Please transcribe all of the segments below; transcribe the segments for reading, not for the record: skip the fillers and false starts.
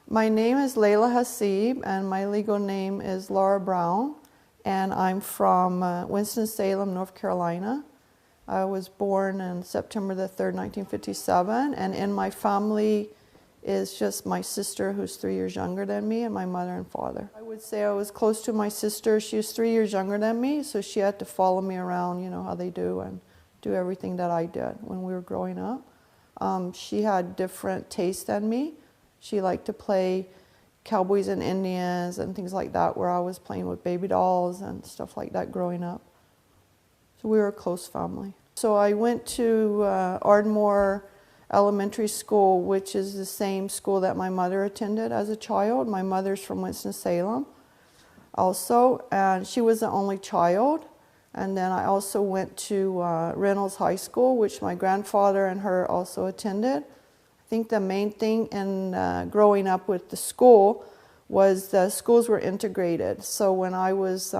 My name is Laila Hasib, and my legal name is Laura Brown, and I'm from Winston-Salem, North Carolina. I was born on September the 3rd, 1957, and in my family is just my sister, who's 3 years younger than me, and my mother and father. I would say I was close to my sister. She was 3 years younger than me, so she had to follow me around, you know how they do, and do everything that I did when we were growing up. She had different tastes than me. She liked to play cowboys and Indians and things like that, where I was playing with baby dolls and stuff like that growing up. So we were a close family. So I went to Ardmore Elementary School, which is the same school that my mother attended as a child. My mother's from Winston-Salem also, and she was the only child. And then I also went to Reynolds High School, which my grandfather and her also attended. I think the main thing in growing up with the school was the schools were integrated. So when I was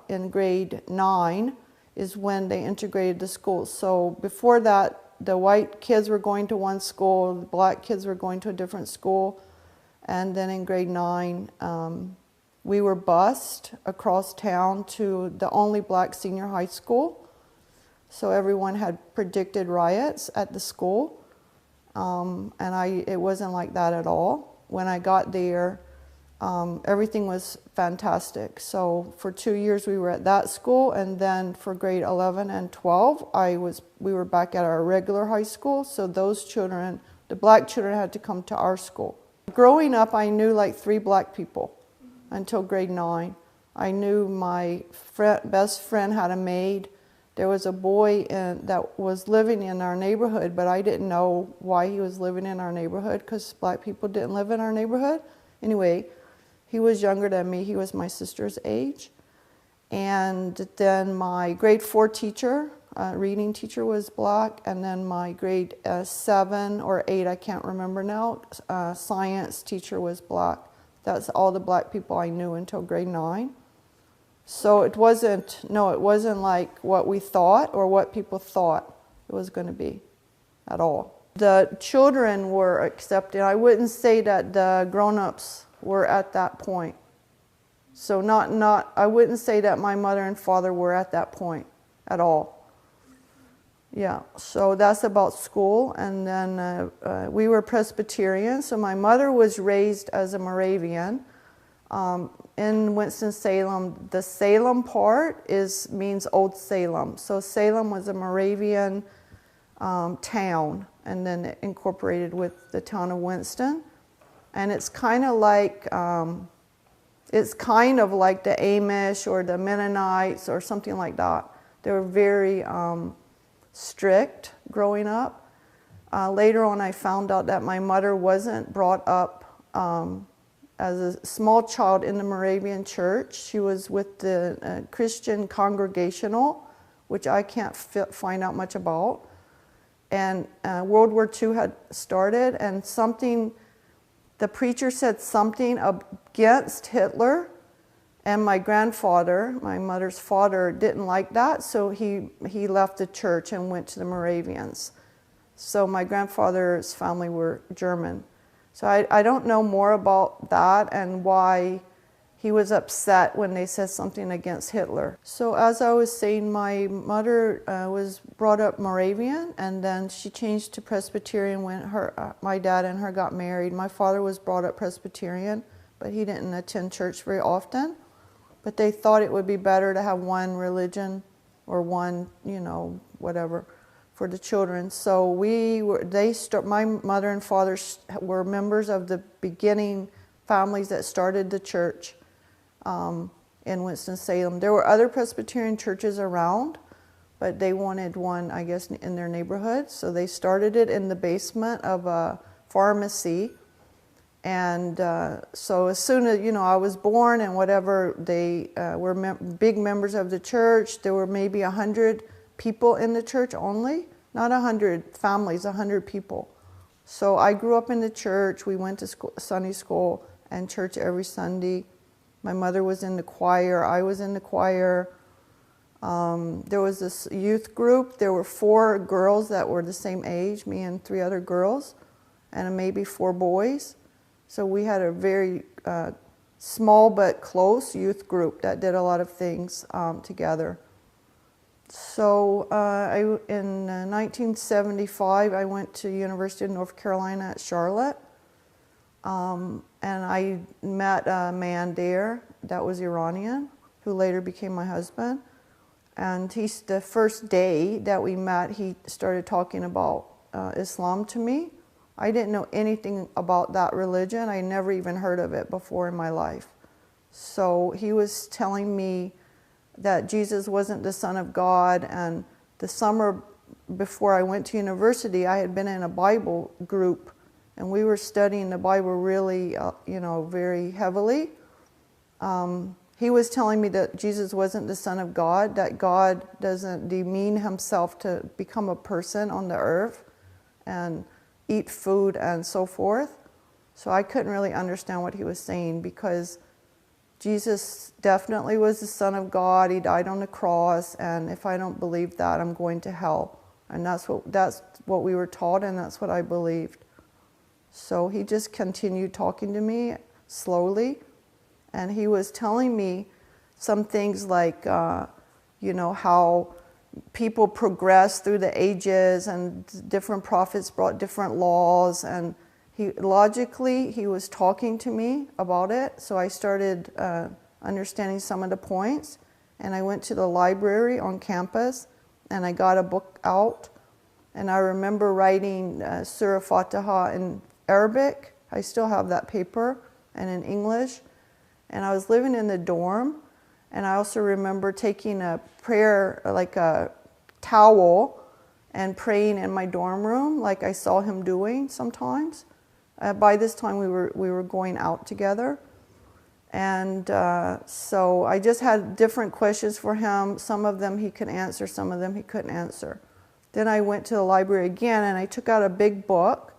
in grade 9 is when they integrated the schools. So before that, the white kids were going to one school, the black kids were going to a different school. And then in grade 9, we were bused across town to the only black senior high school. So everyone had predicted riots at the school. It wasn't like that at all. When I got there, everything was fantastic. So for 2 years we were at that school, and then for grade 11 and 12, we were back at our regular high school. So those children, the black children, had to come to our school. Growing up, I knew like 3 black people until grade 9. I knew my best friend had a maid. There was a boy that was living in our neighborhood, but I didn't know why he was living in our neighborhood, because black people didn't live in our neighborhood. Anyway, he was younger than me. He was my sister's age. And then my grade 4 teacher, reading teacher, was black. And then my grade 7 or 8, I can't remember now, science teacher was black. That's all the black people I knew until grade 9. So it wasn't like what we thought or what people thought it was going to be at all. The children were accepted. I wouldn't say that the grown-ups were at that point. So I wouldn't say that my mother and father were at that point at all. Yeah, so that's about school. And then we were Presbyterian. So my mother was raised as a Moravian. In Winston-Salem, the Salem part means Old Salem. So Salem was a Moravian town, and then it incorporated with the town of Winston. And it's kind of like the Amish or the Mennonites or something like that. They were very strict growing up. Later on, I found out that my mother wasn't brought up as a small child in the Moravian church. She was with the Christian Congregational, which I can't find out much about. And World War II had started, and the preacher said something against Hitler, and my grandfather, my mother's father, didn't like that, so he left the church and went to the Moravians. So my grandfather's family were German. So I don't know more about that and why he was upset when they said something against Hitler. So as I was saying, my mother was brought up Moravian, and then she changed to Presbyterian when my dad and her got married. My father was brought up Presbyterian, but he didn't attend church very often. But they thought it would be better to have one religion or one, whatever, for the children. So my mother and father were members of the beginning families that started the church in Winston-Salem. There were other Presbyterian churches around, but they wanted one, I guess, in their neighborhood. So they started it in the basement of a pharmacy. And so as soon as, I was born and whatever, they were big members of the church. There were maybe 100 people in the church only, not 100 families, 100 people. So I grew up in the church. We went to Sunday school and church every Sunday. My mother was in the choir. I was in the choir. There was this youth group. There were 4 girls that were the same age, me and 3 other girls, and maybe 4 boys. So we had a very small but close youth group that did a lot of things together. So in 1975, I went to University of North Carolina at Charlotte, and I met a man there that was Iranian, who later became my husband. And the first day that we met, he started talking about Islam to me. I didn't know anything about that religion. I never even heard of it before in my life. So he was telling me that Jesus wasn't the Son of God, and the summer before I went to university, I had been in a Bible group, and we were studying the Bible really, very heavily. He was telling me that Jesus wasn't the Son of God, that God doesn't demean himself to become a person on the earth and eat food and so forth. So I couldn't really understand what he was saying, because Jesus definitely was the Son of God. He died on the cross, and if I don't believe that, I'm going to hell. And that's what we were taught, and that's what I believed. So he just continued talking to me slowly, and he was telling me some things like, how people progress through the ages, and different prophets brought different laws, and he was talking to me about it. So I started understanding some of the points, and I went to the library on campus, and I got a book out, and I remember writing Surah Fatiha in Arabic. I still have that paper, and in English. And I was living in the dorm, and I also remember taking a prayer, like a towel, and praying in my dorm room, like I saw him doing sometimes. By this time, we were going out together, and so I just had different questions for him. Some of them he could answer, some of them he couldn't answer. Then I went to the library again, and I took out a big book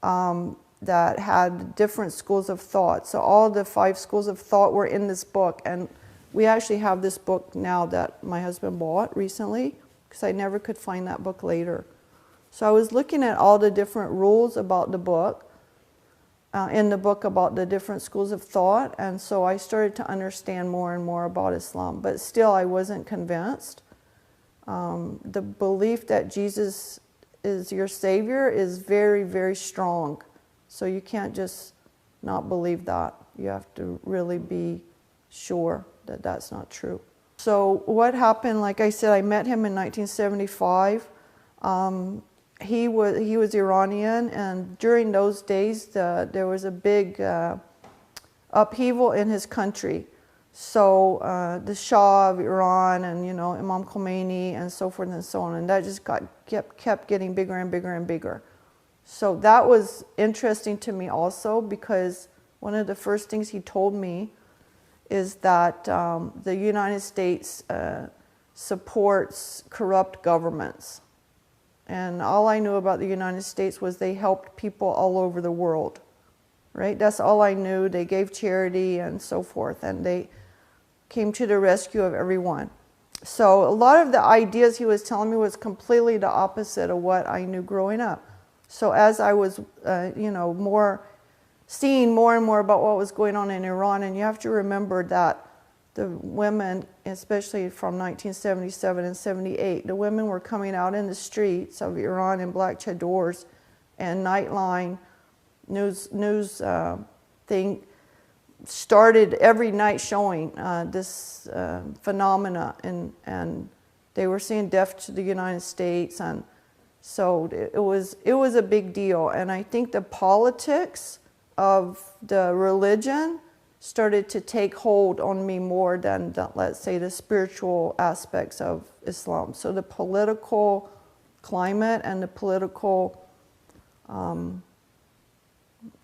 that had different schools of thought. So all the 5 schools of thought were in this book, and we actually have this book now that my husband bought recently, because I never could find that book later. So I was looking at all the different rules about the book, in the book about the different schools of thought, and so I started to understand more and more about Islam, but still I wasn't convinced. The belief that Jesus is your Savior is very, very strong, so you can't just not believe that. You have to really be sure that that's not true. So what happened, like I said, I met him in 1975. He was Iranian, and during those days there was a big upheaval in his country. So the Shah of Iran, and Imam Khomeini, and so forth and so on, and that just kept getting bigger and bigger and bigger. So that was interesting to me also, because one of the first things he told me is that the United States supports corrupt governments. And all I knew about the United States was they helped people all over the world, right? That's all I knew. They gave charity and so forth, and they came to the rescue of everyone. So a lot of the ideas he was telling me was completely the opposite of what I knew growing up. So as I was, seeing more and more about what was going on in Iran, and you have to remember that the women, especially from 1977 and 78, the women were coming out in the streets of Iran in black chadors, and Nightline news thing started every night showing this phenomena, and they were saying death to the United States, and so it was a big deal. And I think the politics of the religion started to take hold on me more than let's say, the spiritual aspects of Islam. So the political climate and the political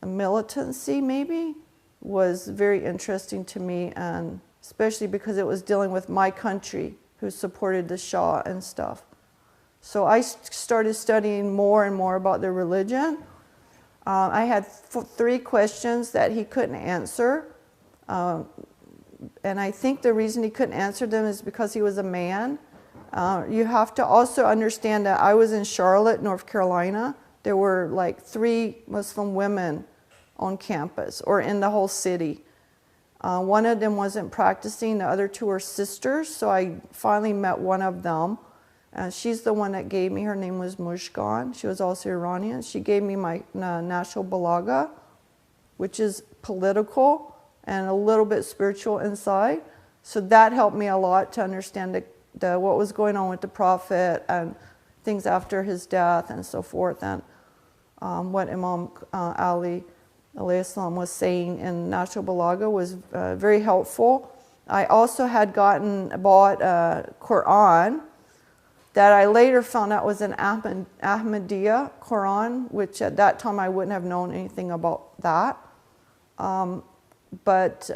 militancy, maybe, was very interesting to me, and especially because it was dealing with my country, who supported the Shah and stuff. So I started studying more and more about the religion. I had 3 questions that he couldn't answer. And I think the reason he couldn't answer them is because he was a man. You have to also understand that I was in Charlotte, North Carolina. There were like 3 Muslim women on campus or in the whole city. One of them wasn't practicing, the other two are sisters, so I finally met one of them. She's the one that gave me, her name was Mushkan. She was also Iranian. She gave me my National Balaga, which is political and a little bit spiritual inside. So that helped me a lot to understand what was going on with the Prophet and things after his death and so forth, and what Imam Ali alayhi salam was saying in National Balaga was very helpful. I also had bought a Quran that I later found out was an Ahmadiyya Quran, which at that time I wouldn't have known anything about that. But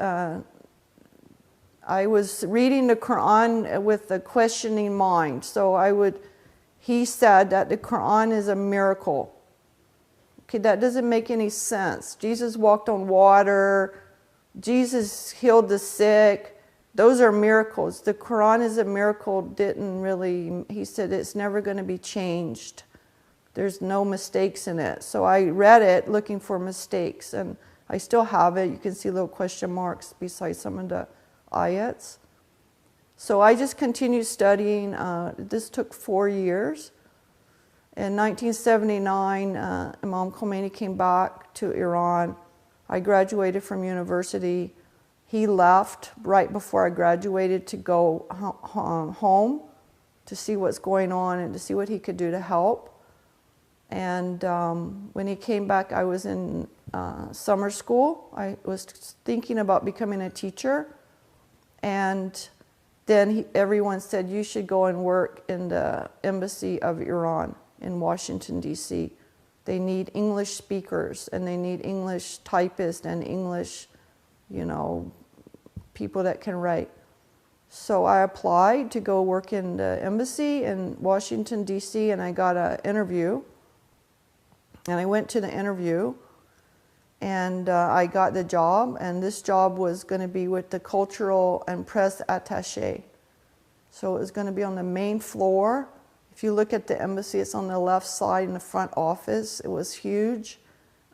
I was reading the Quran with a questioning mind. So he said that the Quran is a miracle. Okay, that doesn't make any sense. Jesus walked on water. Jesus healed the sick. Those are miracles. The Quran is a miracle. He said it's never going to be changed. There's no mistakes in it. So I read it looking for mistakes, and I still have it. You can see little question marks beside some of the ayats. So I just continued studying. This took 4 years. In 1979, Imam Khomeini came back to Iran. I graduated from university. He left right before I graduated to go home to see what's going on and to see what he could do to help. And when he came back, I was in summer school. I was thinking about becoming a teacher. And then everyone said, you should go and work in the embassy of Iran in Washington, D.C. They need English speakers, and they need English typists and English, people that can write. So I applied to go work in the embassy in Washington, D.C., and I got an interview. And I went to the interview, and I got the job, and this job was going to be with the cultural and press attaché. So it was going to be on the main floor. If you look at the embassy, it's on the left side in the front office. It was huge.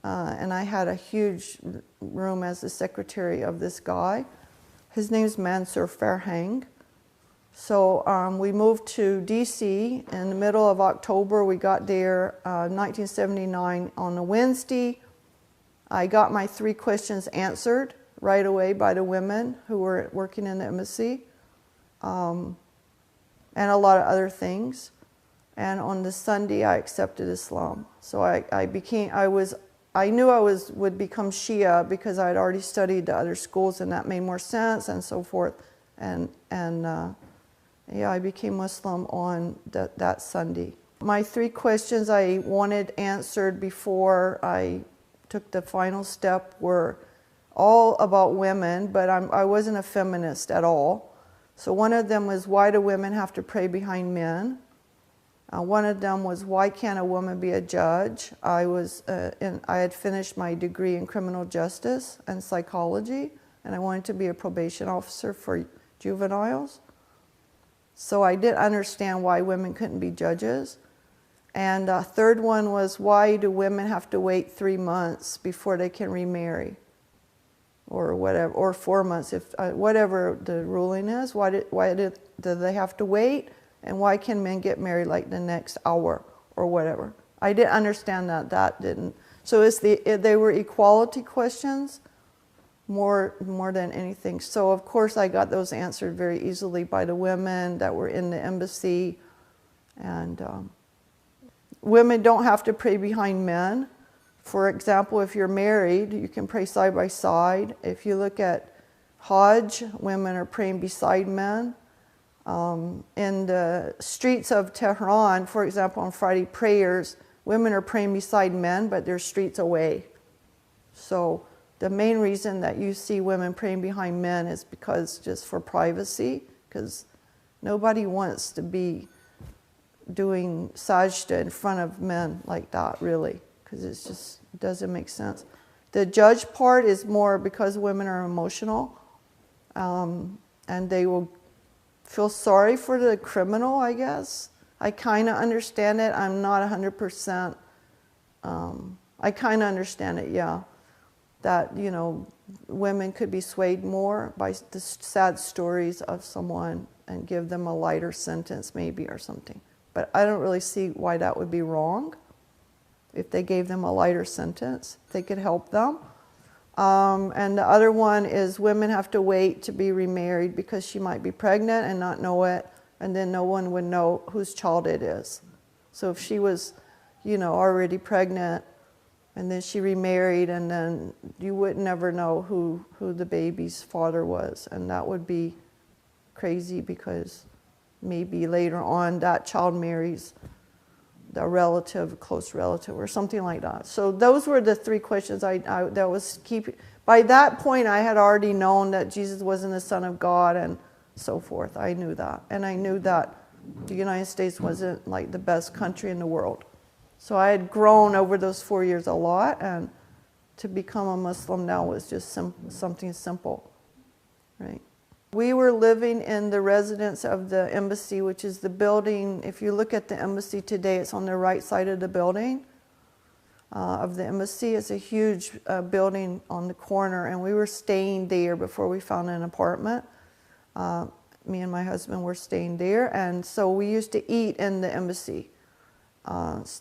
And I had a huge room as the secretary of this guy. His name's Mansour Farhang. So we moved to D.C. in the middle of October. We got there 1979 on a Wednesday. I got my 3 questions answered right away by the women who were working in the embassy, and a lot of other things. And on the Sunday, I accepted Islam. So I knew I would become Shia because I had already studied the other schools, and that made more sense, and so forth. And I became Muslim on that Sunday. My 3 questions I wanted answered before I took the final step were all about women, but I wasn't a feminist at all. So one of them was, why do women have to pray behind men? One of them was, why can't a woman be a judge? I had finished my degree in criminal justice and psychology, and I wanted to be a probation officer for juveniles. So I did understand why women couldn't be judges. And the third one was, why do women have to wait 3 months before they can remarry? Or whatever, or 4 months, whatever the ruling is. Why do they have to wait? And why can men get married like the next hour or whatever? I didn't understand that didn't. So they were equality questions more than anything. So of course I got those answered very easily by the women that were in the embassy. And women don't have to pray behind men. For example, if you're married, you can pray side by side. If you look at Hajj, women are praying beside men. In the streets of Tehran, for example, on Friday prayers, women are praying beside men, but they're streets away. So the main reason that you see women praying behind men is because just for privacy, because nobody wants to be doing sajda in front of men like that, really, because it just doesn't make sense. The judge part is more because women are emotional, and they will feel sorry for the criminal, I guess. I kind of understand it. I'm not 100%. I kind of understand it, yeah. that, you know, women could be swayed more by the sad stories of someone and give them a lighter sentence maybe or something. But I don't really see why that would be wrong. If they gave them a lighter sentence, they could help them. And the other one is women have to wait to be remarried because she might be pregnant and not know it, and then no one would know whose child it is. So if she was, you know, already pregnant and then she remarried, and then you would never know who the baby's father was, and that would be crazy because maybe later on that child marries a relative, a close relative, or something like that. So those were the three questions that was keeping. By that point, I had already known that Jesus wasn't the Son of God and so forth. I knew that. And I knew that the United States wasn't like the best country in the world. So I had grown over those 4 years a lot, and to become a Muslim now was just something simple, right? We were living in the residence of the embassy, which is the building. If you look at the embassy today, it's on the right side of the building of the embassy. It's a huge building on the corner, and we were staying there before we found an apartment. Me and my husband were staying there, and so we used to eat in the embassy.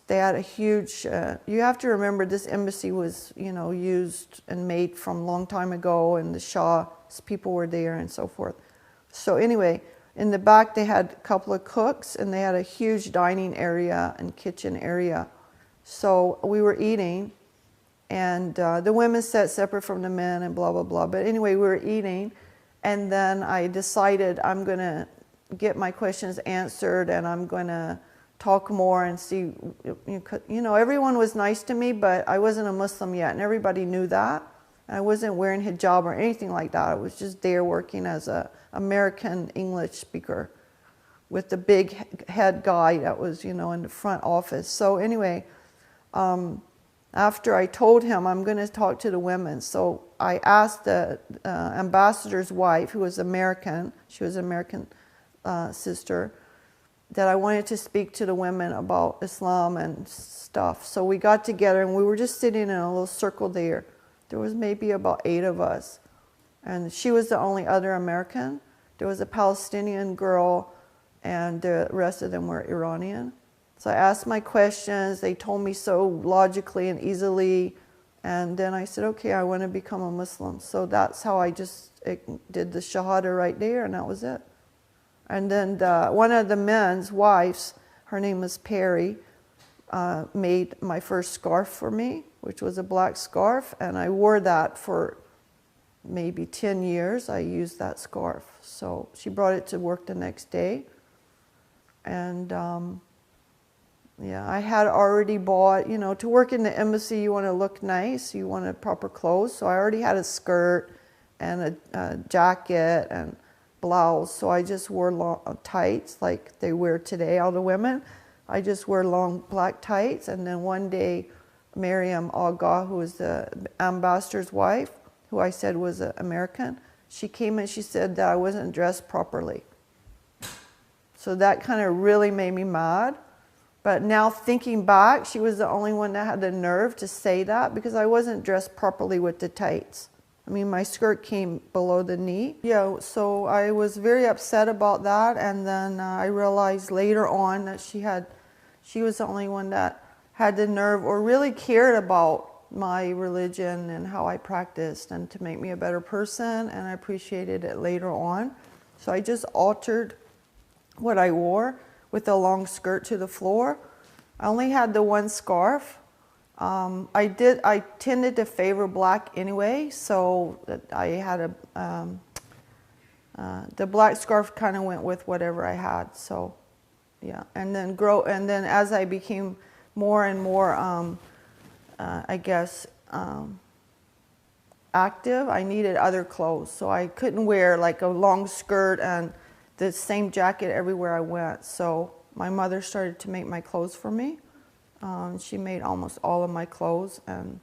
They had a huge, you have to remember this embassy was, you know, used and made from a long time ago, and the Shia people were there and so forth. So anyway, in the back they had a couple of cooks, and they had a huge dining area and kitchen area. So we were eating, and the women sat separate from the men and blah, blah, blah. But anyway, we were eating, and then I decided I'm going to get my questions answered, and I'm going to talk more and see, you know, everyone was nice to me, but I wasn't a Muslim yet, and everybody knew that. I wasn't wearing hijab or anything like that. I was just there working as an American English speaker with the big head guy that was, you know, in the front office. So anyway, after I told him I'm going to talk to the women, so I asked the ambassador's wife, who was American, she was an American sister, that I wanted to speak to the women about Islam and stuff. So we got together, and we were just sitting in a little circle there. There was maybe about 8 of us, and she was the only other American. There was a Palestinian girl, and the rest of them were Iranian. So I asked my questions. They told me so logically and easily, and then I said, okay, I want to become a Muslim. So that's how I just did the Shahada right there, and that was it. And then one of the men's wives, her name was Perry, made my first scarf for me, which was a black scarf, and I wore that for maybe 10 years. I used that scarf. So she brought it to work the next day, and yeah, I had already bought, you know, to work in the embassy you want to look nice, you want proper clothes, so I already had a skirt and a jacket and blouse, so I just wore long tights like they wear today, all the women. I just wear long black tights, and then one day Miriam Aga, who was the ambassador's wife, who I said was an American, she came and she said that I wasn't dressed properly. So that kind of really made me mad. But now thinking back, she was the only one that had the nerve to say that, because I wasn't dressed properly with the tights. I mean, my skirt came below the knee. Yeah, so I was very upset about that, and then I realized later on that she was the only one that had the nerve or really cared about my religion and how I practiced, and to make me a better person, and I appreciated it later on. So I just altered what I wore with a long skirt to the floor. I only had the one scarf. I tended to favor black anyway, so I had the black scarf kind of went with whatever I had. So yeah, and then as I became more and more, I guess, active, I needed other clothes. So I couldn't wear like a long skirt and the same jacket everywhere I went. So my mother started to make my clothes for me. She made almost all of my clothes, and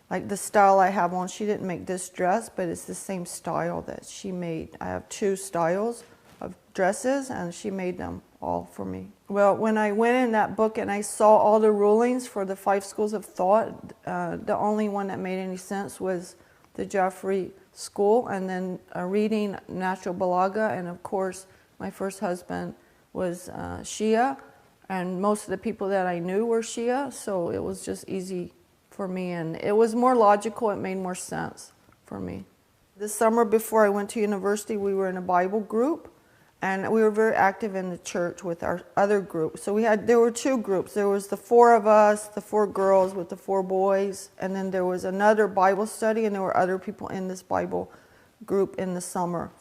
like the style I have on, she didn't make this dress, but it's the same style that she made. I have 2 styles of dresses, and she made them all for me. Well, when I went in that book and I saw all the rulings for the 5 schools of thought, the only one that made any sense was the Jeffrey school, and then reading Natural Balaga, and of course my first husband was Shia, and most of the people that I knew were Shia, so it was just easy for me, and it was more logical, it made more sense for me. The summer before I went to university, we were in a Bible group, and we were very active in the church with our other group. So there were 2 groups. There was the 4 of us, the 4 girls with the 4 boys, and then there was another Bible study, and there were other people in this Bible group in the summer.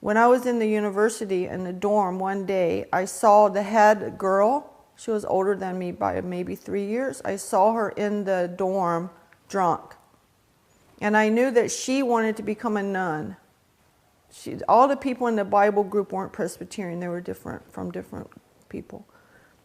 When I was in the university in the dorm one day, I saw the head girl. She was older than me by maybe 3 years. I saw her in the dorm drunk. And I knew that she wanted to become a nun. All the people in the Bible group weren't Presbyterian. They were from different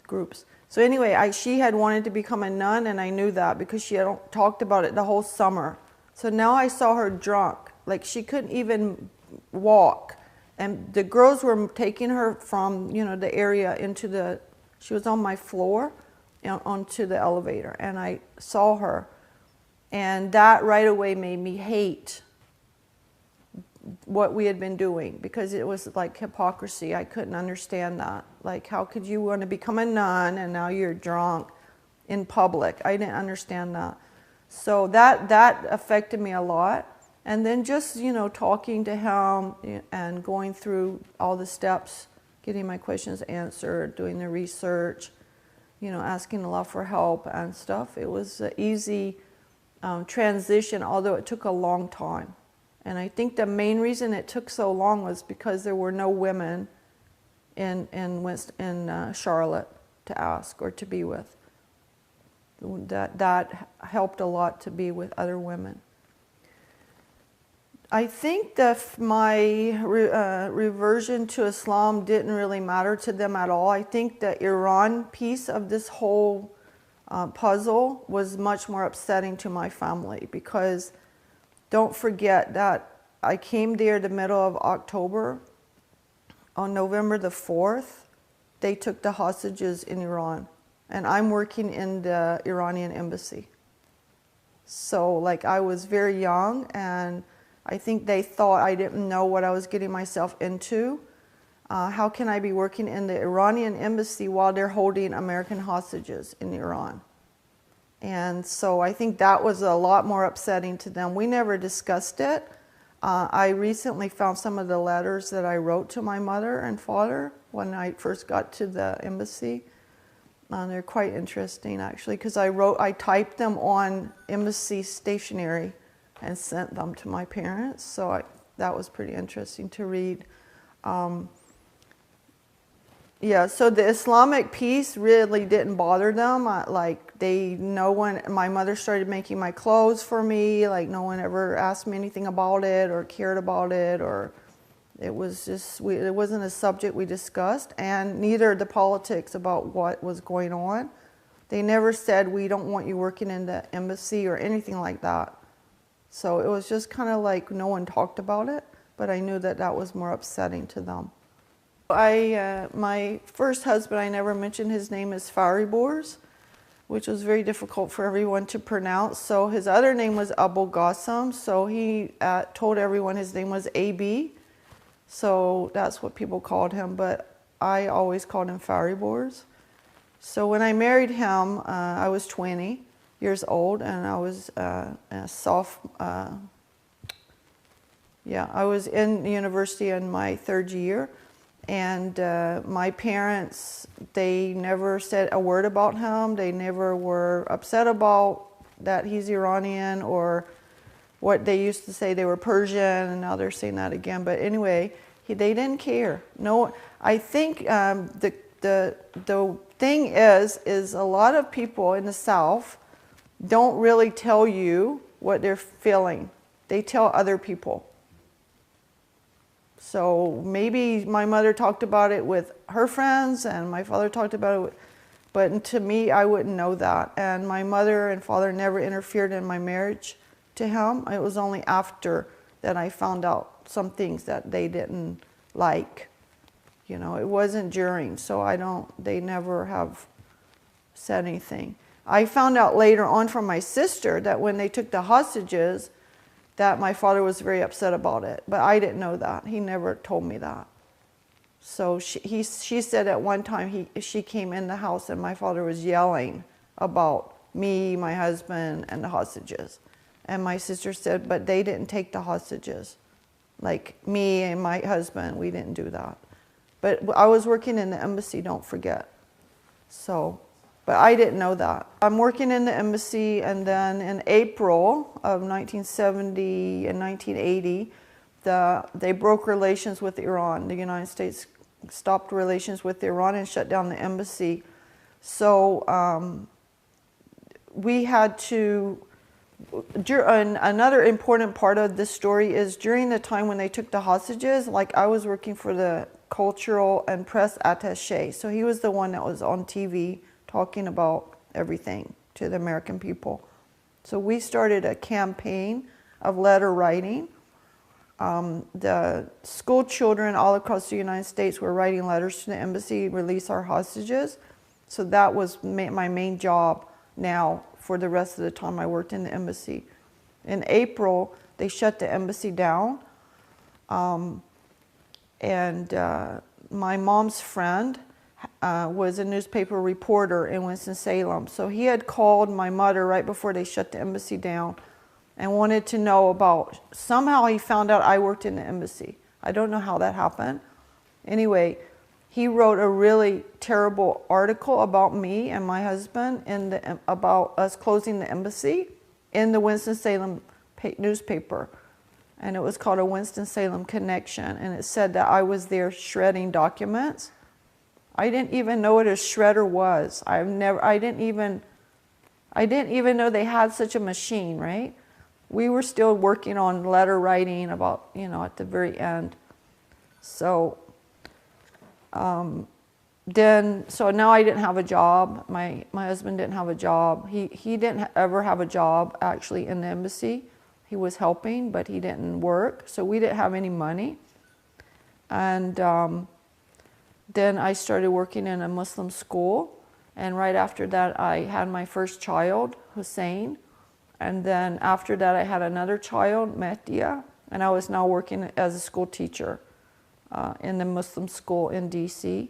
groups. So anyway, she had wanted to become a nun, and I knew that because she had talked about it the whole summer. So now I saw her drunk. Like, she couldn't even walk. And the girls were taking her from, the area she was on my floor, onto the elevator. And I saw her. And that right away made me hate what we had been doing, because it was like hypocrisy. I couldn't understand that. Like, how could you want to become a nun and now you're drunk in public? I didn't understand that. So that affected me a lot. And then just, talking to him and going through all the steps, getting my questions answered, doing the research, asking Allah for help and stuff. It was an easy transition, although it took a long time. And I think the main reason it took so long was because there were no women in Charlotte to ask or to be with. That helped a lot, to be with other women. I think that my reversion to Islam didn't really matter to them at all. I think the Iran piece of this whole puzzle was much more upsetting to my family, because don't forget that I came there the middle of October. On November the 4th, they took the hostages in Iran, and I'm working in the Iranian embassy. So, like, I was very young, and I think they thought I didn't know what I was getting myself into. How can I be working in the Iranian embassy while they're holding American hostages in Iran? And so I think that was a lot more upsetting to them. We never discussed it. I recently found some of the letters that I wrote to my mother and father when I first got to the embassy. They're quite interesting, actually, because I typed them on embassy stationery and sent them to my parents. So that was pretty interesting to read. Yeah, so the Islamic piece really didn't bother them. My mother started making my clothes for me. Like, no one ever asked me anything about it or cared about it, or it was just, it wasn't a subject we discussed, and neither the politics about what was going on. They never said, we don't want you working in the embassy or anything like that. So it was just kind of like no one talked about it, but I knew that that was more upsetting to them. My first husband, I never mentioned his name is Faribors, which was very difficult for everyone to pronounce. So his other name was Abu Qasim, so he told everyone his name was AB. So that's what people called him, but I always called him Faribors. So when I married him, I was 20 years old, and I was I was in university in my 3rd year. And my parents, they never said a word about him. They never were upset about that he's Iranian, or what they used to say they were Persian, and now they're saying that again. But anyway, they didn't care. No, I think the thing is a lot of people in the South don't really tell you what they're feeling. They tell other people. So maybe my mother talked about it with her friends, and my father talked about it, but to me, I wouldn't know that. And my mother and father never interfered in my marriage to him. It was only after that I found out some things that they didn't like. You know, it wasn't during, so they never have said anything. I found out later on from my sister that when they took the hostages, that my father was very upset about it. But I didn't know that. He never told me that. So she said at one time she came in the house and my father was yelling about me, my husband, and the hostages. And my sister said, but they didn't take the hostages. Like me and my husband, we didn't do that. But I was working in the embassy, don't forget. So, but I didn't know that. I'm working in the embassy, and then in April of 1970 and 1980, they broke relations with Iran. The United States stopped relations with Iran and shut down the embassy. So we had to, another important part of this story is during the time when they took the hostages, like I was working for the cultural and press attaché. So he was the one that was on TV talking about everything to the American people. So we started a campaign of letter writing. The school children all across the United States were writing letters to the embassy, release our hostages. So that was my main job now for the rest of the time I worked in the embassy. In April, they shut the embassy down. My mom's friend was a newspaper reporter in Winston-Salem. So he had called my mother right before they shut the embassy down and wanted to know about, somehow he found out I worked in the embassy. I don't know how that happened. Anyway, he wrote a really terrible article about me and my husband about us closing the embassy in the Winston-Salem newspaper. And it was called a Winston-Salem Connection. And it said that I was there shredding documents. I didn't even know what a shredder was. I didn't even know they had such a machine, right? We were still working on letter writing about, at the very end. So so now I didn't have a job. My husband didn't have a job. He didn't ever have a job actually in the embassy. He was helping, but he didn't work. So we didn't have any money. And then I started working in a Muslim school. And right after that, I had my first child, Hussein. And then after that, I had another child, Mehdia. And I was now working as a school teacher in the Muslim school in DC.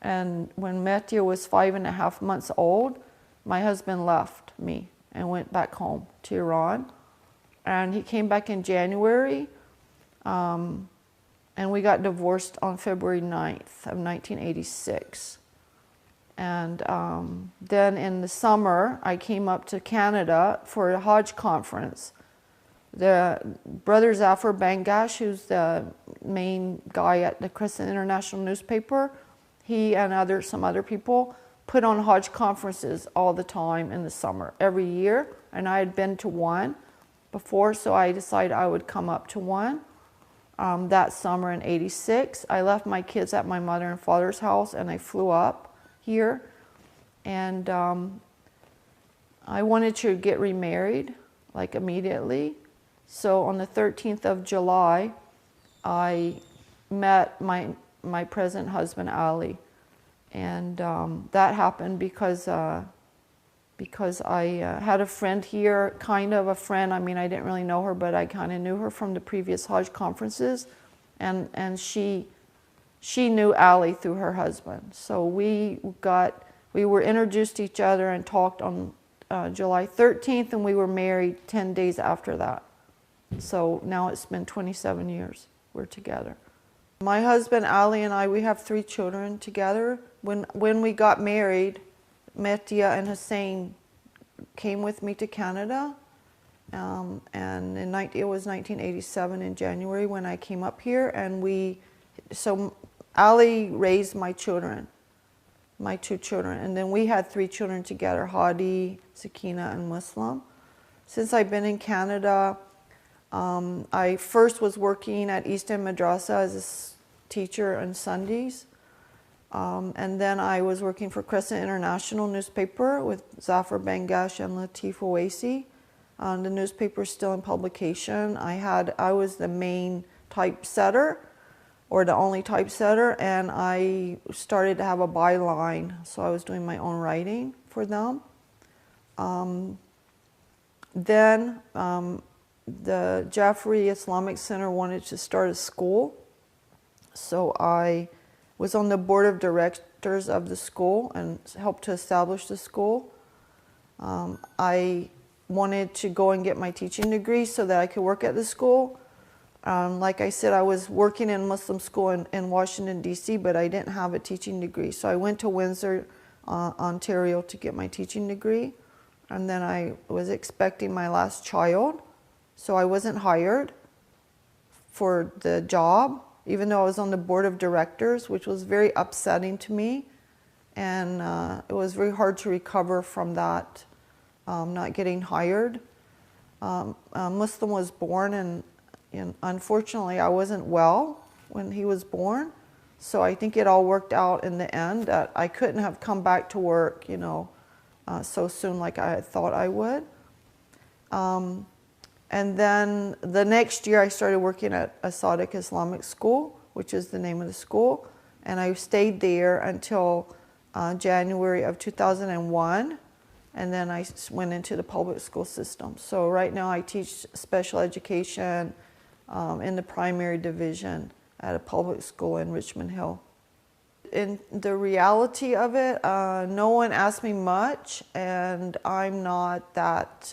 And when Mehdia was 5.5 months old, my husband left me and went back home to Iran. And he came back in January, and we got divorced on February 9th of 1986. And then in the summer, I came up to Canada for a Hajj conference. The brother Zafar Bangash, who's the main guy at the Crescent International newspaper, he and some other people put on Hajj conferences all the time in the summer, every year. And I had been to one before, so I decided I would come up to one that summer in '86. I left my kids at my mother and father's house and I flew up here. And I wanted to get remarried, like immediately. So on the 13th of July, I met my present husband, Ali. And that happened because I had a friend here, kind of a friend. I mean, I didn't really know her, but I kind of knew her from the previous Hajj conferences. And she knew Ali through her husband. So we were introduced to each other and talked on July 13th, and we were married 10 days after that. So now it's been 27 years we're together. My husband, Ali, and I, we have 3 children together. When we got married, Mehdia and Hussein came with me to Canada, and it was 1987 in January when I came up here, and so Ali raised my children, my 2 children, and then we had 3 children together, Hadi, Sakina, and Muslim. Since I've been in Canada, I first was working at East End Madrasa as a teacher on Sundays. And then I was working for Crescent International newspaper with Zafar Bangash and Latif Owaisi. The newspaper is still in publication. I was the main typesetter or the only typesetter, and I started to have a byline, so I was doing my own writing for them. Then the Jaffrey Islamic Center wanted to start a school, so I was on the board of directors of the school and helped to establish the school. I wanted to go and get my teaching degree so that I could work at the school. Like I said, I was working in Muslim school in Washington, D.C., but I didn't have a teaching degree. So I went to Windsor, Ontario to get my teaching degree. And then I was expecting my last child. So I wasn't hired for the job, even though I was on the board of directors, which was very upsetting to me. And it was very hard to recover from that, not getting hired. Muslim was born, and unfortunately I wasn't well when he was born. So I think it all worked out in the end that I couldn't have come back to work, you know, so soon like I had thought I would. And then the next year I started working at a Sadiq Islamic School, which is the name of the school. And I stayed there until January of 2001. And then I went into the public school system. So right now I teach special education in the primary division at a public school in Richmond Hill. In the reality of it, no one asked me much, and I'm not that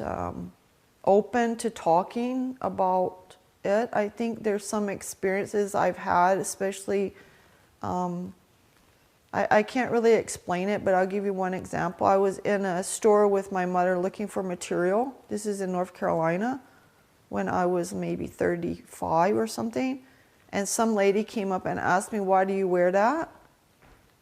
open to talking about it. I think there's some experiences I've had, especially, I can't really explain it, but I'll give you one example. I was in a store with my mother looking for material. This is in North Carolina when I was maybe 35 or something. And some lady came up and asked me, "Why do you wear that?"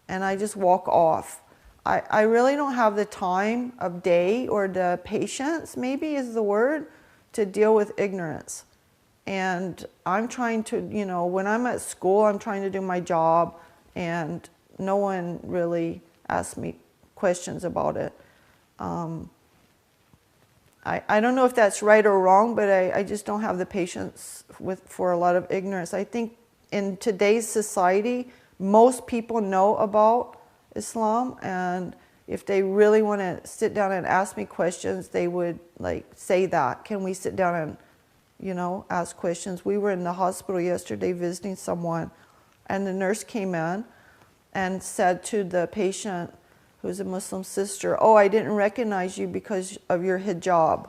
And I just walk off. I really don't have the time of day or the patience, maybe is the word, to deal with ignorance. And I'm trying to, you know, when I'm at school, I'm trying to do my job, and no one really asked me questions about it. I don't know if that's right or wrong, but I just don't have the patience for a lot of ignorance. I think in today's society, most people know about Islam, and if they really want to sit down and ask me questions, they would like say that. Can we sit down and, you know, ask questions? We were in the hospital yesterday visiting someone, and the nurse came in and said to the patient, who's a Muslim sister, "Oh, I didn't recognize you because of your hijab."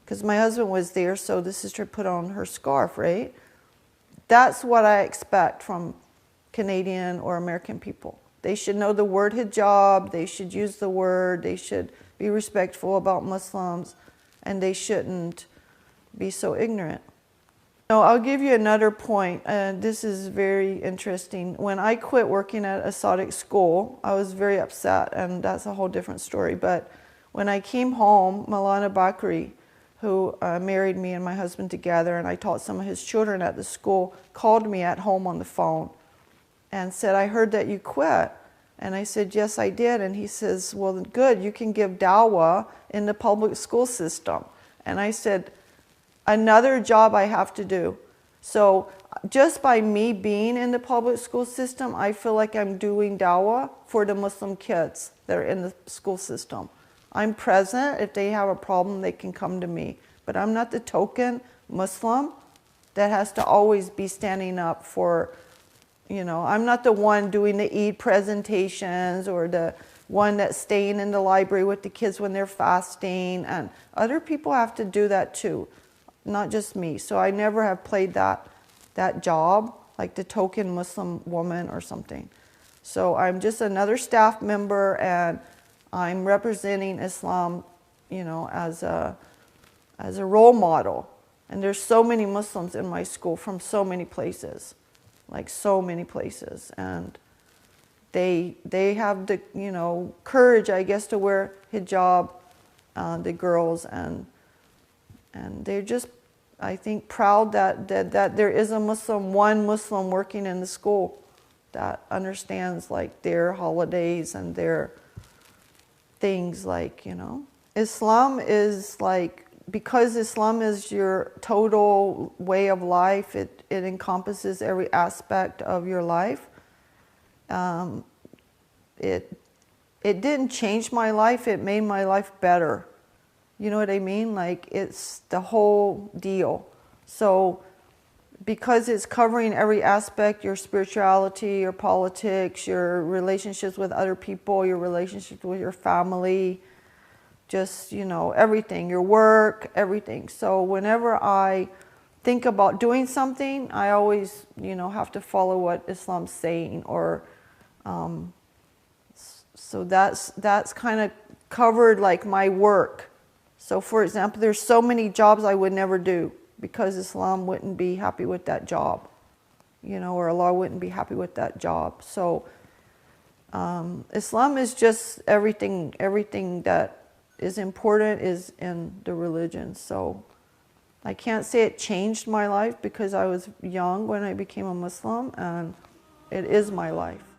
Because my husband was there, so the sister put on her scarf, right? That's what I expect from Canadian or American people. They should know the word hijab, they should use the word, they should be respectful about Muslims, and they shouldn't be so ignorant. No, I'll give you another point. This is very interesting. When I quit working at a Sadiq school, I was very upset, and that's a whole different story. But when I came home, Maulana Bakri, who married me and my husband together, and I taught some of his children at the school, called me at home on the phone and said, "I heard that you quit." And I said, "Yes, I did." And he says, "Well, good, you can give dawah in the public school system." And I said, "Another job I have to do." So just by me being in the public school system, I feel like I'm doing dawah for the Muslim kids that are in the school system. I'm present. If they have a problem, they can come to me. But I'm not the token Muslim that has to always be standing up for, you know, I'm not the one doing the Eid presentations or the one that's staying in the library with the kids when they're fasting. And other people have to do that too, not just me. So I never have played that job, like the token Muslim woman or something. So I'm just another staff member, and I'm representing Islam, you know, as a role model. And there's so many Muslims in my school from so many places, like so many places, and they have the, you know, courage, I guess, to wear hijab, the girls, and they're just, I think, proud that there is one Muslim working in the school that understands like their holidays and their things, like, you know. Islam is like because Islam is your total way of life, it encompasses every aspect of your life. It didn't change my life, it made my life better. You know what I mean? Like, it's the whole deal. So because it's covering every aspect, your spirituality, your politics, your relationships with other people, your relationships with your family, just, you know, everything, your work, everything. So whenever I think about doing something, I always, you know, have to follow what Islam's saying, or so that's kind of covered like my work. So for example, there's so many jobs I would never do because Islam wouldn't be happy with that job, you know, or Allah wouldn't be happy with that job. So Islam is just everything that is important is in the religion. So I can't say it changed my life because I was young when I became a Muslim, and it is my life.